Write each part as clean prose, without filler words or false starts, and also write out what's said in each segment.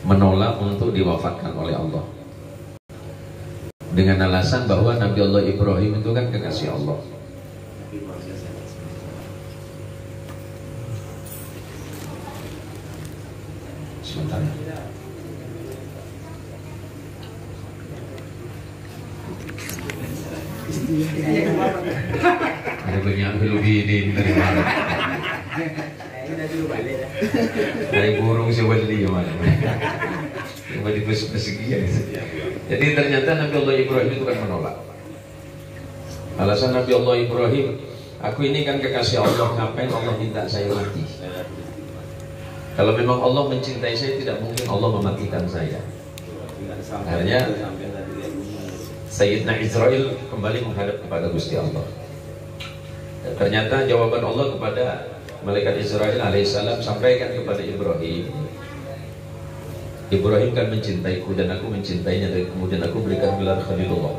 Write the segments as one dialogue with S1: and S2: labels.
S1: menolak untuk diwafatkan oleh Allah dengan alasan bahwa Nabi Allah Ibrahim itu kan kekasih Allah. Sebentar. Ada banyak begini dari mana? Dari burung si wali mana? Cuma di persegi. Jadi ternyata Nabi Allah Ibrahim itu kan menolak. Alasan Nabi Allah Ibrahim, aku ini kan kekasih Allah, ngapain Allah minta saya mati? Kalau memang Allah mencintai saya, tidak mungkin Allah mematikan saya. Akhirnya Sayyidina Israel kembali menghadap kepada Gusti Allah. Dan ternyata jawaban Allah kepada malaikat Israel alaihissalam, sampaikan kepada Ibrahim, Ibrahim kan mencintaiku dan aku mencintainya, dan kemudian aku berikan gelar Khalilullah.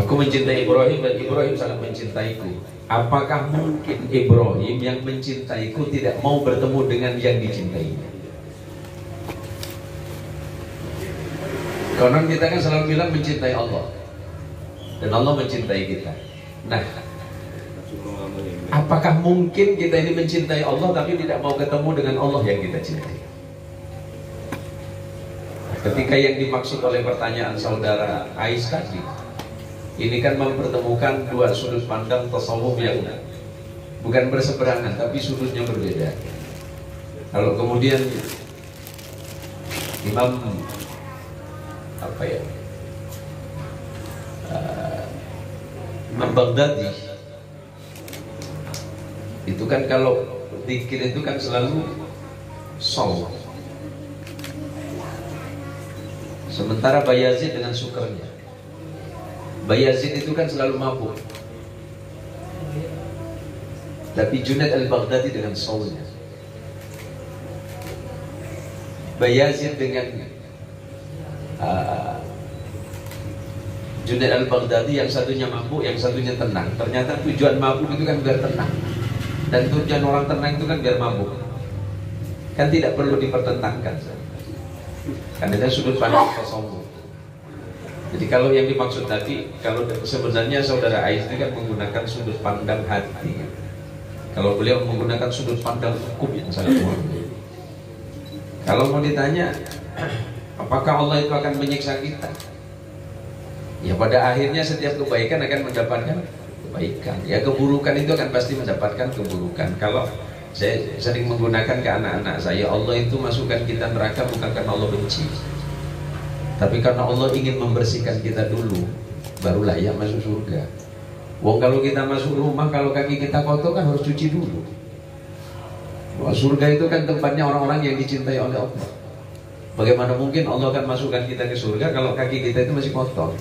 S1: Aku mencintai Ibrahim dan Ibrahim sangat mencintaiku. Apakah mungkin Ibrahim yang mencintaiku tidak mau bertemu dengan yang dicintainya? Konon kita kan selalu bilang mencintai Allah, dan Allah mencintai kita. Nah, apakah mungkin kita ini mencintai Allah tapi tidak mau ketemu dengan Allah yang kita cintai? Ketika yang dimaksud oleh pertanyaan saudara Ais tadi, ini kan mempertemukan dua sudut pandang tasawuf yang bukan berseberangan tapi sudutnya berbeda. Kalau kemudian Imam Imam Baghdadi itu kan kalau zikir itu kan selalu sol. Sementara Bayazid dengan sukernya. Bayazid itu kan selalu mabuk. Tapi Junaid al-Baghdadi dengan solnya. Bayazid dengan Junaid al-Baghdadi, yang satunya mabuk, yang satunya tenang. Ternyata tujuan mabuk itu kan biar tenang, dan tujuan orang tenang itu kan biar mabuk. Kan tidak perlu dipertentangkan. Kan ada sudut pandang tasawuf. Jadi kalau yang dimaksud tadi, kalau sebenarnya saudara Ais ini kan menggunakan sudut pandang hati. Kalau beliau menggunakan sudut pandang hukum yang sangat luar. Kalau mau ditanya, apakah Allah itu akan menyiksa kita? Ya pada akhirnya setiap kebaikan akan mendapatkan kebaikan. Ya keburukan itu akan pasti mendapatkan keburukan. Kalau saya sering menggunakan ke anak-anak saya, Allah itu masukkan kita neraka bukan karena Allah benci, tapi karena Allah ingin membersihkan kita dulu, baru layak masuk surga. Wong kalau kita masuk rumah, kalau kaki kita kotor kan harus cuci dulu. Wah, surga itu kan tempatnya orang-orang yang dicintai oleh Allah. Bagaimana mungkin Allah akan masukkan kita ke surga kalau kaki kita itu masih kotor?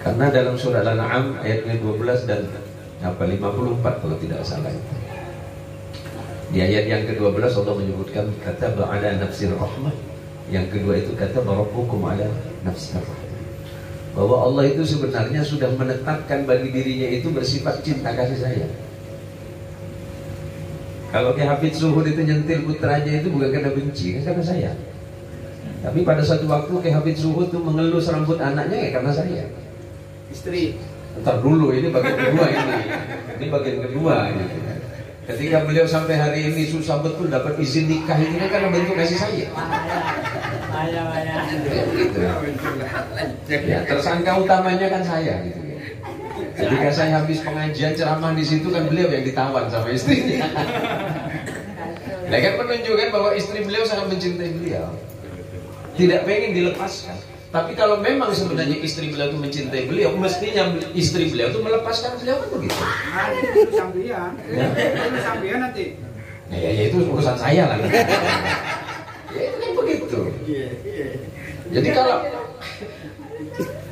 S1: Karena dalam surah Al-An'am ayat 12 dan 54 kalau tidak salah itu. Di ayat yang ke-12 Allah menyebutkan kata ba'ala nafsir rahmah. Yang kedua itu kata rabbukum ala nafsir rahmah. Bahwa Allah itu sebenarnya sudah menetapkan bagi dirinya itu bersifat cinta kasih sayang. Kalau kayak Hafidz Zuhud itu nyentil putranya itu bukan karena benci, kan karena sayang. Tapi pada suatu waktu kayak Hafidz Zuhud itu mengelus rambut anaknya ya karena sayang. Istri, ntar dulu, ini bagian kedua ini bagian kedua gitu. Ketika beliau sampai hari ini susah betul dapat izin nikah, itu kan karena bentuk kasih sayang. Gitu. Ya, tersangka utamanya kan saya gitu ya. Ketika saya habis pengajian ceramah di situ kan beliau yang ditawan sama istrinya. Nah kan menunjukkan bahwa istri beliau sangat mencintai beliau, tidak pengen dilepaskan. Tapi kalau memang sebenarnya istri beliau itu mencintai beliau, mestinya istri beliau itu melepaskan beliau kan begitu.
S2: Itu sambian, itu sambian nanti.
S1: Ya itu urusan saya lah. Ya itu kan begitu. Jadi kalau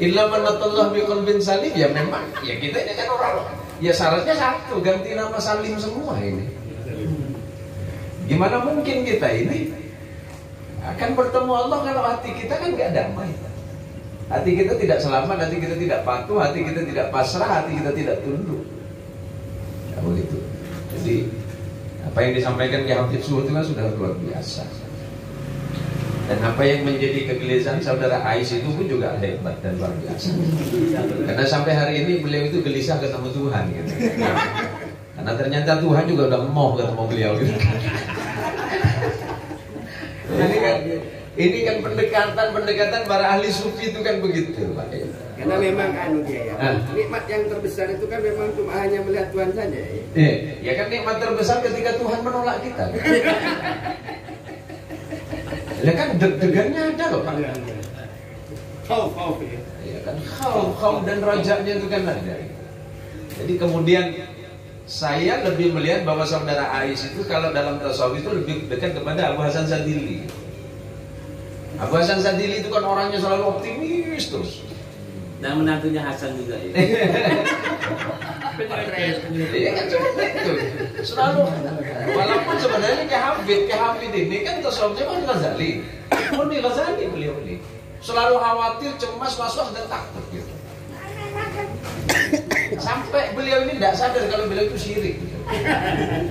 S1: illa man atallah biqalbin salim, ya memang ya kita ini kan orang. Ya syaratnya satu, ganti nama Salim semua ini. Gimana mungkin kita ini akan bertemu Allah kalau hati kita kan gak damai, hati kita tidak selamat, hati kita tidak patuh, hati kita tidak pasrah, hati kita tidak tunduk. Ya begitu. Jadi Apa yang disampaikan Ki Hafidz Zuhud itu kan sudah luar biasa. Dan apa yang menjadi kegelisahan saudara Ais itu pun juga hebat dan luar biasa. Karena sampai hari ini beliau itu gelisah ketemu Tuhan gitu. Karena ternyata Tuhan juga udah mau ketemu beliau gitu. Ini kan pendekatan para ahli sufi itu kan begitu, Pak.
S3: Karena memang dia ya. Nikmat yang terbesar itu kan memang cuma hanya melihat Tuhan saja.
S1: Ya kan nikmat terbesar ketika Tuhan menolak kita. Ya kan deg-degannya ada loh, Pak.
S3: Khauf ya.
S1: Ya kan khauf dan rajanya itu kan ada. Jadi kemudian saya lebih melihat bahwa saudara Ais itu kalau dalam tasawuf itu lebih dekat kepada Abu Hasan Sadili. Abu Hasan Sadili itu kan orangnya selalu optimis terus.
S4: Dan menantunya Hasan juga ya.
S1: Iya kan cuma itu. Selalu. Walaupun sebenarnya Ki Hafidz ini kan tasawufnya kan Ghazali. Murni Ghazali beliau ini. Selalu khawatir, cemas, was-was dan takut gitu. Sampai beliau ini tidak sadar kalau beliau itu syirik.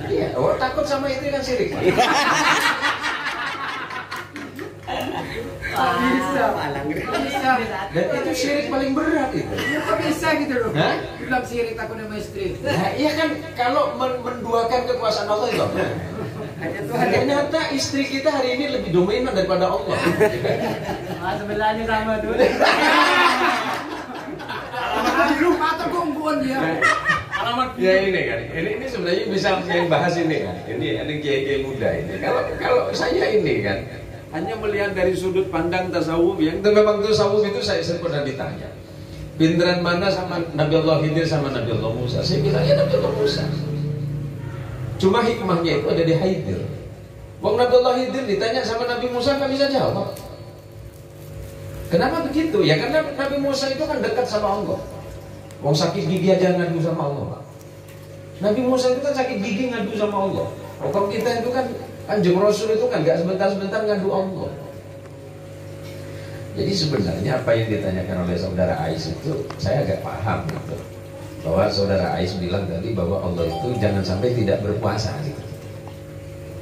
S1: Iya, takut sama itu kan syirik.
S2: Bisa.
S1: Dan itu syirik paling berat itu.
S2: Kok bisa gitu loh?
S1: Hah?
S2: Bilang sirik takut sama istri.
S1: Nah, iya kan kalau menduakan kekuasaan Allah itu. Ternyata istri kita hari ini lebih dominan daripada Allah.
S4: Sebenarnya sama tuh.
S2: Alamat di rumah atau gongguan dia.
S4: Alamat
S1: Ya ini kan, ini sebenarnya bisa yang bahas ini kan. Ini kiai-kiai muda ini. Kalau saya ini kan hanya melihat dari sudut pandang tasawuf yang itu memang tasawuf itu saya pernah ditanya. Pinteran mana sama Nabi Allah Khidir sama Nabi Allah Musa? Saya bilang ya Nabi Allah Musa. Cuma hikmahnya itu ada di Khidir. Wong Nabi Allah Khidir ditanya sama Nabi Musa nggak bisa jawab. Kenapa begitu? Ya karena Nabi Musa itu kan dekat sama Allah. Wong sakit gigi aja ngadu sama Allah. Nabi Musa itu kan sakit gigi ngadu sama Allah. Kalau kita itu kan Kanjeng Rasul itu kan nggak sebentar-sebentar ngadu Allah. Jadi sebenarnya apa yang ditanyakan oleh saudara Ais itu saya agak paham gitu. Bahwa saudara Ais bilang tadi bahwa Allah itu jangan sampai tidak berpuasa gitu.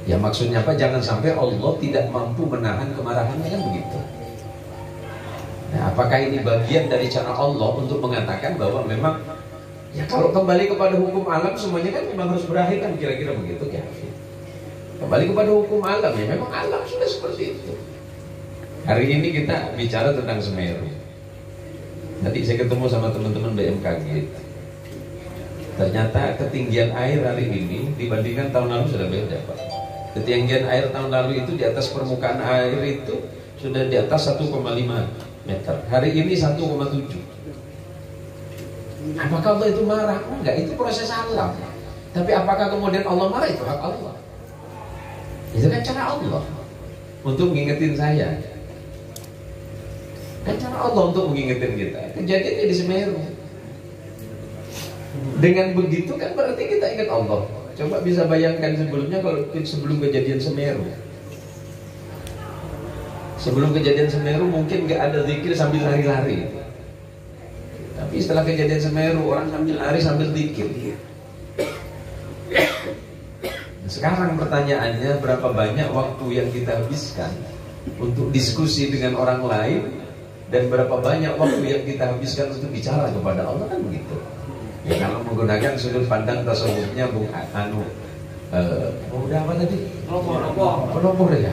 S1: Ya maksudnya apa? Jangan sampai Allah tidak mampu menahan kemarahannya kan begitu. Nah, apakah ini bagian dari cara Allah untuk mengatakan bahwa memang ya kalau kembali kepada hukum alam semuanya kan memang harus berakhir kan kira-kira begitu ya. Kembali kepada hukum alam ya memang alam sudah seperti itu. Hari ini kita bicara tentang Semeru. Tadi saya ketemu sama teman-teman BMKG. Ternyata ketinggian air hari ini dibandingkan tahun lalu sudah beda, Pak. Ketinggian air tahun lalu itu di atas permukaan air itu sudah di atas 1,5 meter. Hari ini 1,7. Apakah Allah itu marah? Enggak, itu proses alam. Tapi apakah kemudian Allah marah? Itu hak Allah. Itu kan cara Allah untuk mengingetin saya. Kan cara Allah untuk mengingetin kita. Kejadiannya di Semeru. Dengan begitu kan berarti kita ingat Allah. Coba bisa bayangkan sebelumnya kalau sebelum kejadian Semeru. Sebelum kejadian Semeru mungkin nggak ada zikir sambil lari-lari. Tapi setelah kejadian Semeru orang sambil lari sambil zikir. Sekarang pertanyaannya berapa banyak waktu yang kita habiskan untuk diskusi dengan orang lain dan berapa banyak waktu yang kita habiskan untuk bicara kepada Allah kan begitu. Ya, kalau menggunakan sudut pandang tasawufnya Bung Anu udah apa tadi? Pelopor ya.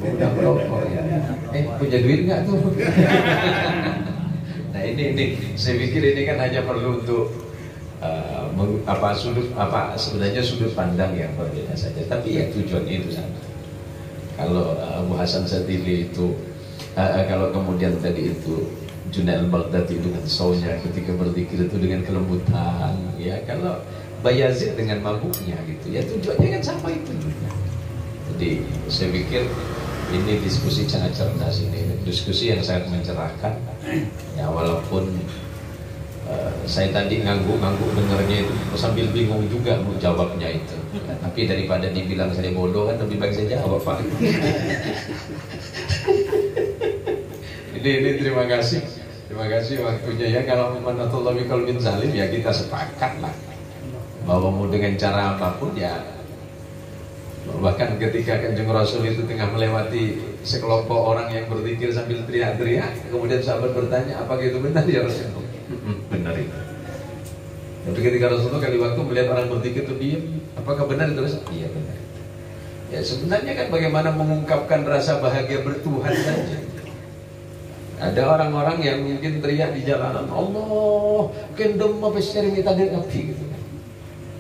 S1: Udah pelopor ya. Punya duit nggak tuh? Nah ini saya pikir ini kan hanya perlu untuk sebenarnya sudut pandang yang berbeda saja, tapi ya tujuannya itu sama. Kalau Abu Hasan Sadili itu kalau kemudian tadi itu Junaid al-Baghdadi dengan saunya ketika berzikir itu dengan kelembutan, ya kalau Bayazid dengan mabuknya gitu, ya tujuannya kan sama itu juga. Jadi saya pikir ini diskusi sangat cerdas, ini diskusi yang sangat mencerahkan. Ya walaupun saya tadi ngangguk-ngangguk dengarnya itu sambil bingung juga mau jawabnya itu. Tapi daripada dibilang saya bodoh kan lebih baik saya jawab, Pak. Ini terima kasih waktunya ya. Kalau manatullahi qalbin salim ya kita sepakat lah bahwa mau dengan cara apapun ya Bahkan ketika Kanjeng Rasul itu tengah melewati sekelompok orang yang berzikir sambil teriak-teriak, kemudian sahabat bertanya, apakah itu benar ya Rasulullah? Benar itu. Tapi ketika Rasulullah kali waktu melihat orang berzikir itu diam, apakah benar itu Rasul? Iya benar. Ya sebenarnya kan bagaimana mengungkapkan rasa bahagia bertuhan saja. Ada orang-orang yang mungkin teriak di jalanan, Allah, kendem apa sering kita api gitu kan.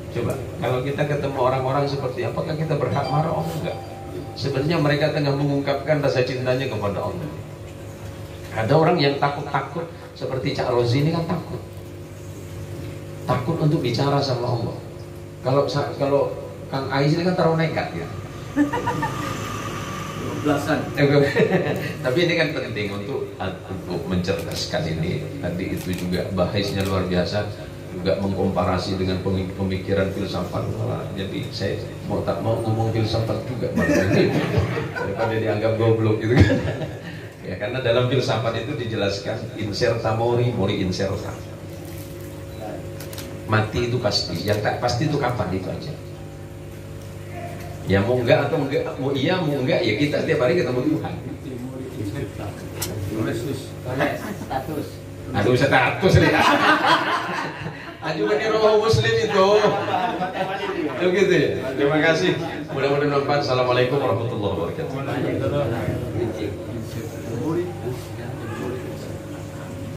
S1: Coba, kalau kita ketemu orang-orang seperti apakah kita berhak marah? Oh enggak. Sebenarnya mereka tengah mengungkapkan rasa cintanya kepada Allah. Ada orang yang takut-takut seperti Cak Rozi ini kan takut. Takut untuk bicara sama Allah. Kalau Kang Ais ini kan terlalu nekat ya.
S4: Belasan.
S1: Tapi ini kan penting untuk mencerdaskan ini. Tadi itu juga bahasnya luar biasa, juga mengkomparasi dengan pemikiran filsafat. Jadi saya tak mau ngomong filsafat juga daripada dianggap goblok gitu kan. Ya karena dalam filsafat itu dijelaskan inserta mori inserta. Mati itu pasti, yang tak pasti itu kapan, itu aja. Ya mau enggak atau enggak, mau iya mau enggak, ya kita setiap hari ketemu Tuhan.
S4: Status.
S1: Aduh status nih. Juga di roh muslim itu. Begitu ya. Terima kasih. Mudah-mudahan bermanfaat. Assalamualaikum warahmatullahi wabarakatuh.